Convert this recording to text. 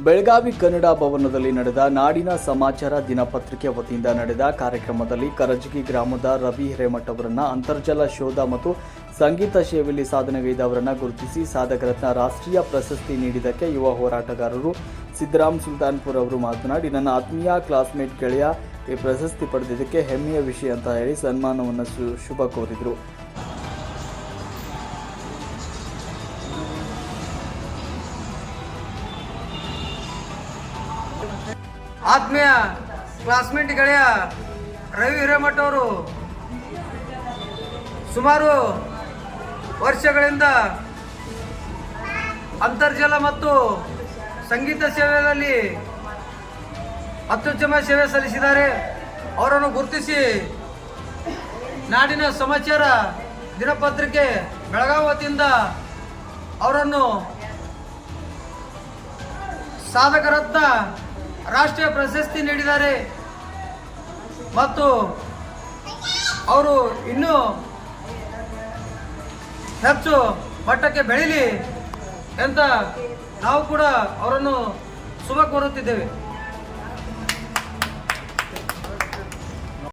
ಬೆಳಗಾವಿ ಕನ್ನಡ ಭವನದಲ್ಲಿ ನಡೆದ ನಾಡಿನ ಸಮಾಚಾರ ದಿನಪತ್ರಿಕೆ ವತಿಯಿಂದ ನಡೆದ ಕಾರ್ಯಕ್ರಮದಲ್ಲಿ ಕರಜಗಿ ಗ್ರಾಮದ ರವಿ ಹಿರೇಮಠ ಅವರನ್ನ ಅಂತರ್ಜಲ ಶೋಧ ಮತ್ತು ಸಂಗೀತ ಸೇವೆಯಲ್ಲಿ ಸಾಧನೆಗೈದವರನ್ನ ಗುರುತಿಸಿ ಸಾಧಕರತ್ನ ರಾಷ್ಟ್ರೀಯ ಪ್ರಶಸ್ತಿ ನೀಡಿದ್ದಕ್ಕೆ ಯುವ ಹೋರಾಟಗಾರರು ಸಿದ್ದರಾಮ್ ಸುಲ್ತಾನ್ಪುರ್ ಅವರು ಮಾತನಾಡಿ, ನನ್ನ ಆತ್ಮೀಯ ಕ್ಲಾಸ್ಮೇಟ್ ಗೆಳೆಯ ಈ ಪ್ರಶಸ್ತಿ ಪಡೆದಿದ್ದಕ್ಕೆ ಹೆಮ್ಮೆಯ ವಿಷಯ ಅಂತ ಹೇಳಿ ಸನ್ಮಾನವನ್ನು ಶುಭ ಕೋರಿದರು. ಆತ್ಮೀಯ ಕ್ಲಾಸ್ಮೇಟ್ ಗೆಳೆಯ ರವಿ ಹಿರೇಮಠ ಅವರು ಸುಮಾರು ವರ್ಷಗಳಿಂದ ಅಂತರ್ಜಲ ಮತ್ತು ಸಂಗೀತ ಸೇವೆಯಲ್ಲಿ ಅತ್ಯುತ್ತಮ ಸೇವೆ ಸಲ್ಲಿಸಿದ್ದಾರೆ. ಅವರನ್ನು ಗುರುತಿಸಿ ನಾಡಿನ ಸಮಾಚಾರ ದಿನಪತ್ರಿಕೆ ಬೆಳಗಾವಿ ವತಿಯಿಂದ ಅವರನ್ನು ಸಾಧಕರತ್ನ ರಾಷ್ಟ್ರೀಯ ಪ್ರಶಸ್ತಿ ನೀಡಿದ್ದಾರೆ ಮತ್ತು ಅವರು ಇನ್ನೂ ಹೆಚ್ಚು ಮಟ್ಟಕ್ಕೆ ಬೆಳೀಲಿ ಅಂತ ನಾವು ಕೂಡ ಅವರನ್ನು ಶುಭ ಕೋರುತ್ತಿದ್ದೇವೆ.